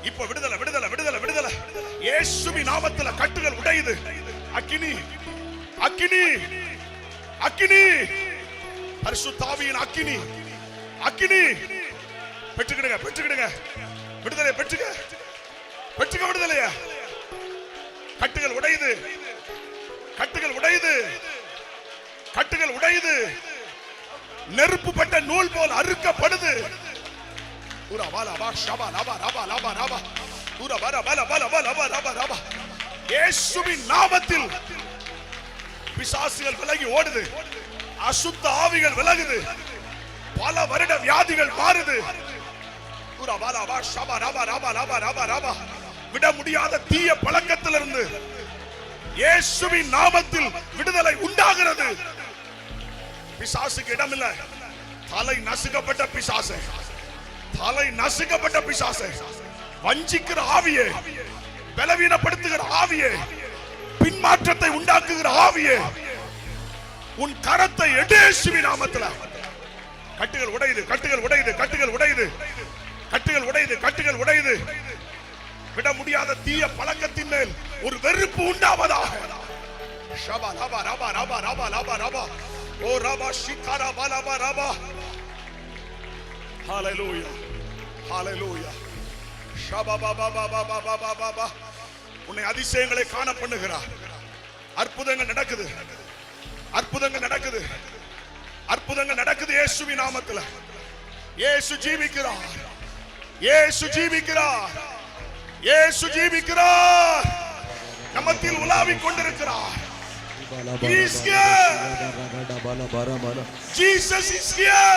இப்ப விடுதலை இயேசுவின் நாமத்தில். கட்டுகள் உடையுது. அக்கினி பரிசுத்த ஆவியின் அக்கினி பெற்றுக்கிடுங்க. விடுதலை பெற்றுக்க விடுதலையா. கட்டுகள் உடையுது. நெருப்புப்பட்ட நூல் போல் அறுக்கப்படுது. இயேசுவின் நாமத்தில் பிசாசுகள் விலகி ஓடுது. அசுத்த ஆவிகள் விலகுது. பல வருட வியாதிகள் மாறுது. விட முடியாத தீய பழக்கத்திலிருந்து இயேசுவின் நாமத்தில் விடுதலை உண்டாகிறது. பிசாசுக்கு இடமில்லை. தலை நசுக்கப்பட்ட பிசாசே, வஞ்சிக்கிற ஆவியே, பலவீனப்படுத்துகிற ஆவியே, பின்மாற்றத்தை உண்டாக்குகிற ஆவியே, உன் கரத்தை எடு இயேசுவின் நாமத்தில். கட்டுகள் உடையுது. விட முடியாத தீய பழக்கத்தின் மேல் ஒரு வெறுப்பு உண்டாவதாக. உன்னை அதிசயங்களை காண பண்ணுகிறார். அற்புதங்கள் நடக்குது இயேசுவின் நாமத்தில். இயேசு ஜீவிக்கிறார். நம்மத்தில் உலாவிக் கொண்டிருக்கிறார். Jesus is here.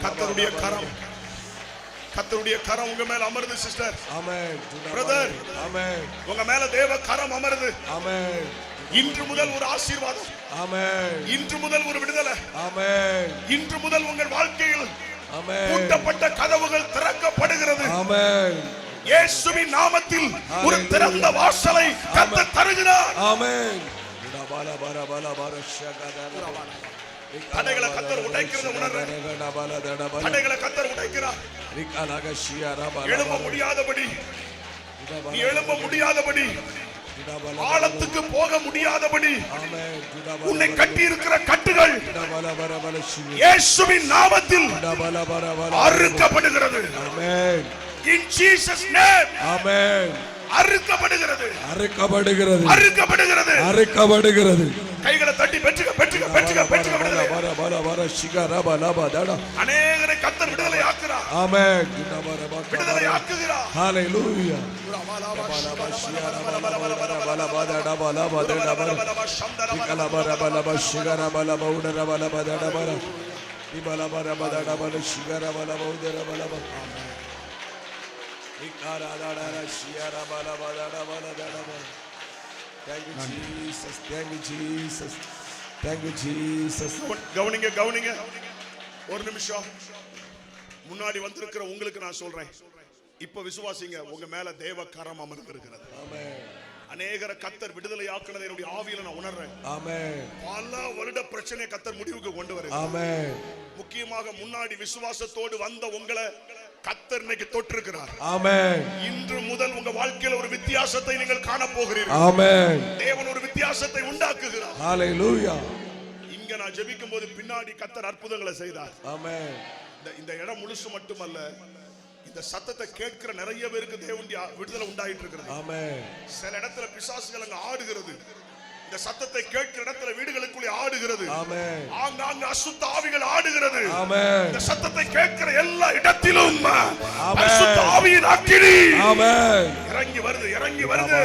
கர்த்தருடைய கரம், கர்த்தருடைய கரம் உங்க மேல அமருது சிஸ்டர். ஆமென். பிரதர், ஆமென். உங்க மேல தேவ கரம் அமருது. ஆமென். இன்று முதல் ஒரு ஆசீர்வாதம். ஆமென். இன்று முதல் ஒரு விடுதலை. ஆமென். இன்று முதல் உங்கள் வாழ்க்கையில் ஆமென் பூட்டப்பட்ட கதவுகள் திறக்கப்படுகிறது. ஆமென். இயேசுவின் நாமத்தில் ஒரு திறந்த வாசலை கர்த்தர் தருகிறார். ஆமென். தடைகளை கர்த்தர் உடைக்கிறது உணர்றேன். தடைகளை கர்த்தர் உடைக்கிறார். எழும்ப முடியாதபடி, நீ எழும்ப முடியாதபடி, ஆழத்துக்கு போக முடியாதபடி உன்னை கட்டி இருக்கிற கட்டுகள் இயேசுவின் நாமத்தில் அறுக்கப்படுகிறது. ஆமென். In Jesus name. ஆமென். அறுக்கப்படுகிறது, அறுக்கப்படுகிறது, அறுக்கப்படுகிறது, அறுக்கப்படுகிறது. கைகளை தட்டி பெற்றுக பெற்றுக பெற்றுக பெற்றுக விடுதலை. அநேகரை கர்த்தர் விடுதலை ஆக்குறார். ஆமென். விடுதலை ஆக்குகிறார். ஹalleluya. Thank you Jesus, thank you Jesus, thank you Jesus. கவனிங்க கவனிங்க ஒரு நிமிஷம். முன்னாடி வந்திருக்கிற உங்களுக்கு நான் சொல்றேன், இப்ப விசுவாசிங்க, உங்க மேல தேவ கரம் அமர்ந்திருக்கிறது. ஆமென். அநேகரை கர்த்தர் விடுதலை ஆக்குனதை என்னுடைய ஆவியில நான் உணர்றேன். ஆமென். பல வருட பிரச்சனை கர்த்தர் முடிவுக்கு கொண்டு வருகிறார். ஆமென். முக்கியமாக முன்னாடி விசுவாசத்தோடு வந்த உங்களை கர்த்தர் இன்னைக்கு தொட்டிருக்கிறார். ஆமென். இன்று முதல் உங்க வாழ்க்கையில் ஒரு வித்தியாசத்தை நீங்கள் காண போகிறீர்கள். ஆமென். தேவன் ஒரு வித்தியாசத்தை உண்டாக்குகிறார். ஹalleluya. இங்க நான் ஜெபிக்கும் போது பின்னாடி கர்த்தர் அற்புதங்களை செய்தார். ஆமென். இந்த இடம் முழுசு மட்டுமல்ல, இந்த சத்தத்தை கேட்கிற நிறைய பேருக்கு தேவனுடைய விடுதலை உண்டாயிட்டு இருக்கிறது. ஆமென். சில இடத்துல பிசாசுகள் அங்க ஆடுகிறது. இந்த சத்தத்தை கேட்கிற இடத்துல வீடுகளுக்குள்ளே ஆடுகிறது. ஆமென். ஆங்காங்க அசுத்த ஆவிகள் ஆடுகிறது. ஆமென். இந்த சத்தத்தை கேட்கிற எல்லா இடத்திலும் அசுத்த ஆவியின் அக்கினி ஆமென் இறங்கி வருது, இறங்கி வருது.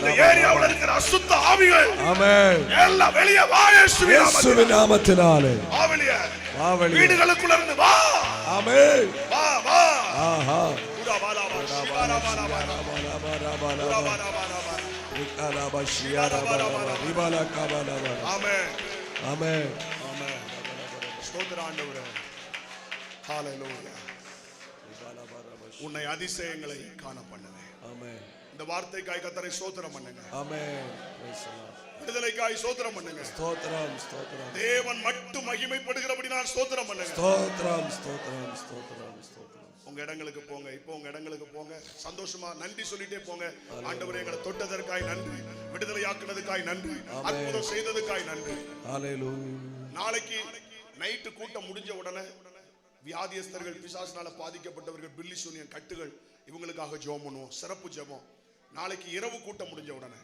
இந்த ஏரியாவுல இருக்கிற அசுத்த ஆவிகள் ஆமென் எல்லாம் வெளியே வா இயேசுவின் நாமத்தினாலே. ஆவலியே ஆவலியே வீடுகளுக்குள்ள இருந்து வா. ஆமென். வா வா. ஆஹா. உடபாலாபா சிவாராபாலாபா உடபாலாபா ஆமென். ஆமென். ஆமென். ஸ்தோத்திரம் ஆண்டவரே. ஹalleluya. உன்னை அதிசயங்களை காண பண்ணுவேன். ஆமென். இந்த வார்த்தைக்காய் கர்த்தரை ஸ்தோத்திரம் பண்ணுங்க. ஆமென். விடுதலைக்காய் ஸ்தோத்திரம் பண்ணுங்க. ஸ்தோத்திரம் ஸ்தோத்திரம். தேவன் மட்டும் மகிமைப்படுகிறபடி நான் ஸ்தோத்திரம் பண்ணுங்க. ஸ்தோத்திரம் ஸ்தோத்திரம் ஸ்தோத்திரம் ஸ்தோத்திரம். உங்க இடங்களுக்கு போங்க, இப்போ உங்க இடங்களுக்கு போங்க, சந்தோஷமா நன்றி சொல்லிட்டே போங்க. ஆண்டவரே எங்களை தொட்டதற்காய் நன்றி, விடுதலையாக்குனதுக்காய் நன்றி, அற்புதம் செய்ததுக்காய் நன்றி. ஹalleluya. நாளைக்கு நைட்டு கூட்டம் முடிஞ்ச உடனே வியாதியஸ்தர்கள், பிசாசினால பாதிக்கப்பட்டவர்கள், பில்லி சூனியன் கட்டுகள், இவங்களுக்காக ஜெபம் பண்ணுவோம். சிறப்பு ஜெபம். நாளைக்கு இரவு கூட்டம் முடிஞ்ச உடனே,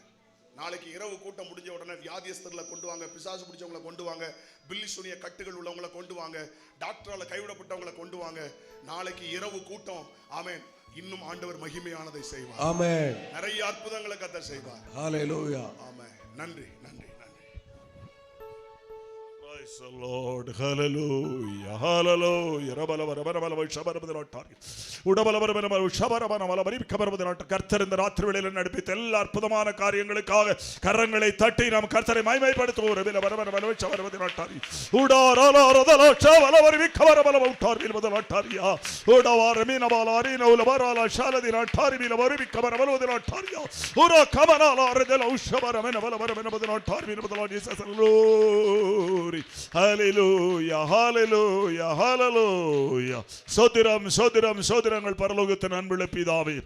நாளைக்கு இரவு கூட்டம் முடிஞ்ச உடனே வியாதியஸ்தர்களை கொண்டு வாங்க, பிசாசு பிடிச்சவங்களை கொண்டு வாங்க, பில்லி சூனிய கட்டுகள் உள்ளவங்களை கொண்டு வாங்க, டாக்டரால கைவிடப்பட்டவங்களை கொண்டு வாங்க. நாளைக்கு இரவு கூட்டம். ஆமென். இன்னும் ஆண்டவர் மகிமையானதை செய்வார். ஆமென். நிறைய அற்புதங்களை கர்த்தர் செய்வார். ஹalleluya. ஆமென். நன்றி நன்றி நன்றி. Praise the Lord. Hallelujah. Hallelujah. கர்த்தர் இந்த ராத்திரி வேளையில் நடப்பித்த எல்லா அற்புதமான காரியங்களுக்காக கரங்களை தட்டி நாம் கர்த்தரை மகிமைப்படுத்துவோம். ஹalleluya hallelujah hallelujah. சோதரம் சோதரம் சோதரங்கள் பரலோகத்தின் அன்புள்ள பிதாவே,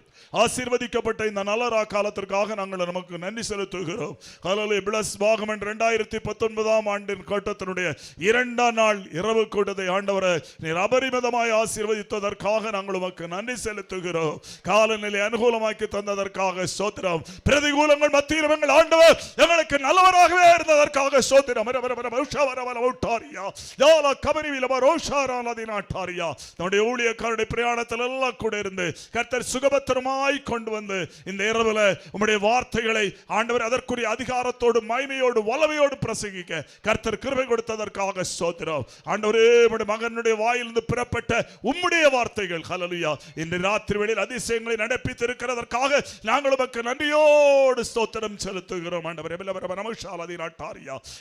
ஆசீர்வதிக்கப்பட்ட இந்த நல்ல காலத்திற்காக நாங்கள் நமக்கு நன்றி செலுத்துகிறோம். ஹalleluya. பிளஸ் பாகமன் 2019 ஆண்டின் கூட்டத்தினுடைய 2ஆம் நாள் இரவு கூட்டத்தை ஆண்டவரே நீர் அபரிமிதமாய் ஆசீர்வதித்ததற்காக நாங்கள் உமக்கு நன்றி செலுத்துகிறோம். காலநிலை அனுகூலமாக்கி தந்ததற்காக ஸ்தோத்திரம். பிரதிகூலங்கள் மத்தியில் எங்கள் ஆண்டவர் எங்களுக்கு நல்லவராகவே இருந்ததற்காக ஸ்தோத்திரம். நம்முடைய ஊழியக்காரருடைய பிரயாணத்தில் எல்லாம் கூட இருந்து கர்த்தர் சுகபத்திரமாய் கொண்டு வந்து இந்த இரவுல உம்முடைய வார்த்தைகளை ஆண்டவர் அதற்குரிய அதிகாரத்தோடு மகிமையோடு வல்லமையோடு பிரசங்கிக்க கர்த்தர் கிருபை கொடுத்ததற்காக ஸ்தோத்திரம். ஆண்டவரே, உம்முடைய மகனுடைய வாயிலிருந்து பெறப்பட்ட உம்முடைய வார்த்தைகள் ஹல்லேலூயா இன்று ராத்திரி வேளையில் அதிசயங்களை நடப்பித்து இருக்கிறதற்காக நாங்கள் உமக்கு நன்றியோடு ஸ்தோத்திரம் செலுத்துகிறோம். ஆண்டவரே,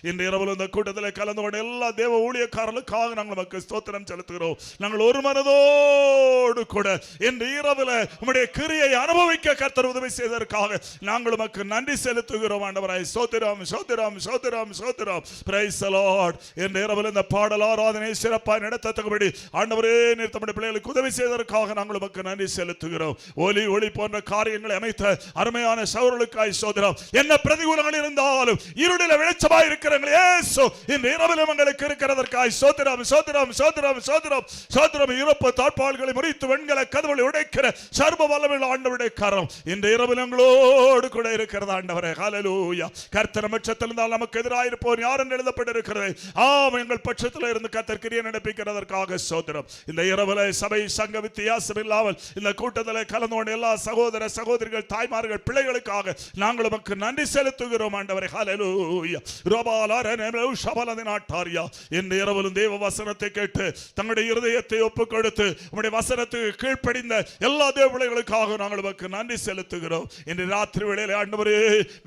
இன்று இரவு இந்த கூட்டத்தில் கலந்து கொண்ட எல்லா தேவ ஊழியக்காரர்களுக்காக நாங்கள் உமக்கு ஸ்தோத்திரம் செலுத்துகிறோம். நாங்கள் ஒரு மனதோடு கூட இன்று இரவுல உம்முடைய கிரியை அனுபவிக்க கர்த்தர் உதவி செய்ததற்காக நாங்கள் உமக்கு நன்றி செலுத்துகிறோம். ஆண்டவரே, ஸ்தோத்திரம் ஸ்தோத்திரம் ஸ்தோத்திரம் ஸ்தோத்திரம். Praise the Lord. இன்று இரவுல இந்த பாடல் ஆராதனை சிறப்பாக நடத்தத்தக்கபடி ஆண்டவரே நீர் தம்முடைய பிள்ளைகளுக்கு உதவி செய்ததற்காக நாங்கள் உமக்கு நன்றி செலுத்துகிறோம். ஒளி போன்ற காரியங்களை அமைத்த அருமையான சகோதரர்களுக்காய் ஸ்தோத்திரம். என்ன பிரதிகூலங்கள் இருந்தாலும் இருளில் வெளிச்சமாய் இருக்கிறவர்கள் இயேசு இந்த இரவிலும் எங்களுக்கு இருக்கிறதற்காய் ஸ்தோத்திரம் ஸ்தோத்திரம் ஸ்தோத்திரம் ஸ்தோத்திரம் ஸ்தோத்திரம். இறப்பு தாழ்பாள்களை முறித்து வெண்கல கதவுகளை உடைக்கிற சர்வ வல்லமையுள்ள ஆண்டவருடைய கரம் இந்த இரவில் எங்களோடு கூட இருக்கிறது. ஆண்டவரே, ஹல்லேலூயா. கர்த்தர் பட்சத்தில் இருந்தால் நமக்கு எதிராக இருப்போர் யார் என்று எழுதப்பட்டிருக்கிறது. ஆம், எங்கள் பட்சத்தில் இருந்து கர்த்தர் கிரியை நடப்பிக்கிறதற்காக ஸ்தோத்திரம். இந்த இரவுல சபை சங்க வித்தியாசம் இல்லாமல் இந்த கூட்டத்தில் கலந்து கொண்ட எல்லா சகோதர சகோதரிகள் தாய்மார்கள் பிள்ளைகளுக்காக நாங்கள் உமக்கு நன்றி செலுத்துகிறோம். ஆண்டவரே, ஹல்லேலூயா. இந்த இரவிலும் தேவ வசனத்தை கேட்டு தங்களுடைய இருதயத்தை ஒப்புக் கொடுத்து உம்முடைய வசனத்துக்கு கீழ்ப்படிந்த எல்லா தேவ பிள்ளைகளுக்காக நாங்கள் உமக்கு நன்றி செலுத்துகிறோம். இன்று ராத்திரி வேளையிலே ஆண்டவரே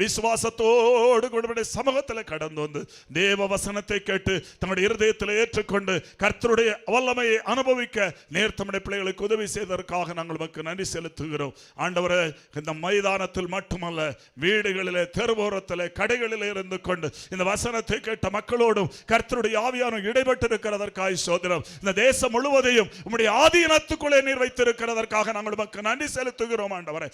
விசுவாசத்தோடு கூட சமூகத்தில் கடந்து வந்து தேவ வசனத்தை கேட்டு தங்களுடைய இருதயத்தில் ஏற்றுக்கொண்டு கர்த்தருடைய வல்லமையை அனுபவிக்க நேர் தம்முடைய பிள்ளைகளுக்கு உதவி செய்ததற்காக நாங்கள் உமக்கு நன்றி செலுத்துகிறோம். ஆண்டவரே, இந்த மைதானத்தில் மட்டுமல்ல வீடுகளிலே தெருவோரத்திலே கடைகளிலே இருந்து கொண்டு இந்த வசனத்தை கேட்ட மக்களோடும் கர்த்தருடைய ஆவியானவர் இடைப்பட்டு இருக்கிறதற்காக ஸ்தோத்திரம். இந்த தேசம் முழுவதையும் உம்முடைய ஆதீனத்துக்குள்ளே நீர் வைத்திருக்கிறதற்காக நாங்கள் உமக்கு நன்றி செலுத்துகிறோம். ஆண்டவரே,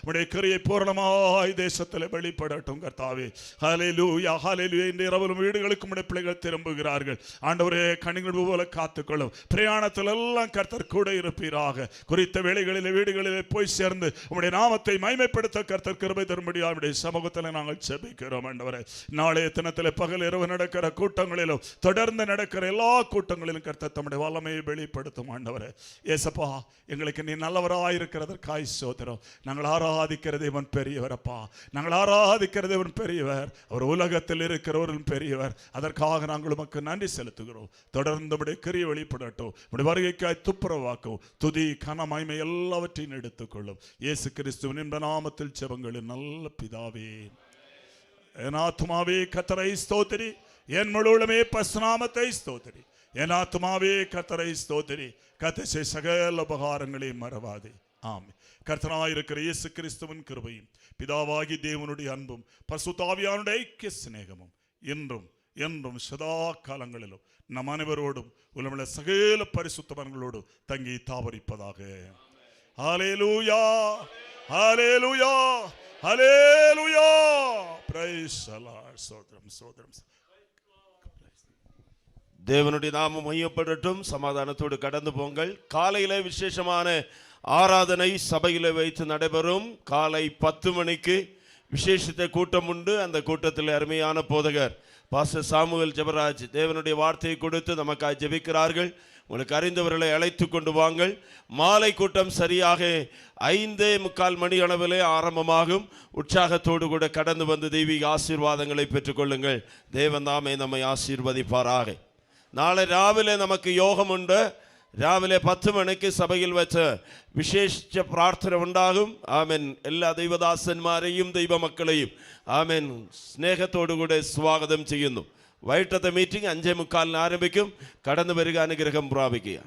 உம்முடைய கிரியை பூரணமாய் தேசத்தில் வெளிப்படட்டும் கர்த்தாவே. ஹல்லேலூயா ஹல்லேலூயா. இந்த இரவிலும் வீடுகளுக்கு உம்முடைய பிள்ளைகள் திரும்புகிறார்கள். ஆண்டவரே, கண்கள் போல காத்துக்கொள்ளும். பிரயாணத்தில் எல்லாம் கர்த்தர் கூட இருப்பீராக. குறித்த வேளைகளிலே வீடுகளிலே போய் சேர்ந்து உம்முடைய நாமத்தை மகிமைப்படுத்த கர்த்தர் கிருபை தரும்படியாக உம்முடைய சமூகத்தில் நாங்கள் ஜெபிக்கிறோம். ஆண்டவரே, நாளைய தினத்தில் பகல் இரவு நடக்கிற கூட்டங்களிலும் தொடர்ந்து நடக்கிற எல்லா கூட்டங்களிலும் கர்த்தர் தம்முடைய வல்லமையை வெளிப்படுத்தும். ஆண்டவரே, ஏசப்பா, எங்களுக்கு நீ நல்லவராயிருக்கிறதற்காய் ஸ்தோத்திரம். நாங்கள் ஆராதிக்கிற தேவன் பெரியவர் அப்பா. நாங்கள் ஆராதிக்கிற தேவன் பெரியவர். அவர் உலகத்தில் இருக்கிறவரும் பெரியவர். அதற்காக நாங்கள் உமக்கு நன்றி செலுத்துகிறோம். தொடர்ந்து உம்முடைய கிரியை வெளிப்படட்டும். உம்முடைய வருகைக்காய் துப்புரவாக்கும். துதி கன மகிமை எல்லாவற்றையும் எடுத்துக்கொள்ளும். இயேசு கிறிஸ்துவின் நாமத்தில் ஜெபங்களின் நல்ல பிதாவே. என் ஆத்துமாவே கர்த்தரை ஸ்தோத்திரி, என் முழுவதுமே பரிசுநாமத்தை ஸ்தோத்திரி. என் ஆத்துமாவே கர்த்தரை ஸ்தோத்திரி, கர்த்தர் செய்த சகல உபகாரங்களையும் மறவாதே. ஆமென். கர்த்தராயிருக்கிற இயேசு கிறிஸ்துவின் கிருபையும் பிதாவாகி தேவனுடைய அன்பும் பரிசுத்த ஆவியானுடைய ஐக்கிய சிநேகமும் என்றும் என்றும் சதா காலங்களிலும் நம் அனைவரோடும் உலகமுள்ள சகல பரிசுத்தவான்களோடு தங்கி தாவரிப்பதாக. ஹல்லேலூயா ஹல்லேலூயா ஹல்லேலூயா. Praise the Lord. சோதரம் சோதரம். தேவனுடைய நாமம் மையப்படட்டும். சமாதானத்தோடு கடந்து போங்கள். காலையில விசேஷமான ஆராதனை சபையில் வைத்து நடைபெறும். காலை 10 மணிக்கு விசேஷத்தை கூட்டம் உண்டு. அந்த கூட்டத்தில் அருமையான போதகர் பாஸ்டர் சாமுவேல் ஜெபராஜ் தேவனுடைய வார்த்தையை கொடுத்து நமக்காக ஜெபிக்கிறார்கள். உங்களுக்கு அறிந்தவர்களை அழைத்து கொண்டு வாங்கள். மாலை கூட்டம் சரியாக 5:45 மணி அளவிலே ஆரம்பமாகும். உற்சாகத்தோடு கூட கடந்து வந்து தெய்வீக ஆசீர்வாதங்களை பெற்றுக்கொள்ளுங்கள். தேவன் தாமே நம்மை ஆசீர்வதிப்பாராக. நாளை ராவிலே நமக்கு யோகம் உண்டு. രാവിലെ 10 മണിക്ക് സഭയിൽ വെച്ച് വിശേഷിച്ച പ്രാർത്ഥന ഉണ്ടാകും. ആമേൻ. എല്ലാ ദൈവദാസന്മാരെയും ദൈവമക്കളെയും ആമേൻ സ്നേഹത്തോടുകൂടെ സ്വാഗതം ചെയ്യുന്നു. വൈകിട്ടത്തെ മീറ്റിംഗ് 5:45 ആരംഭിക്കും. കടന്നു വരിക, അനുഗ്രഹം പ്രാപിക്കുക.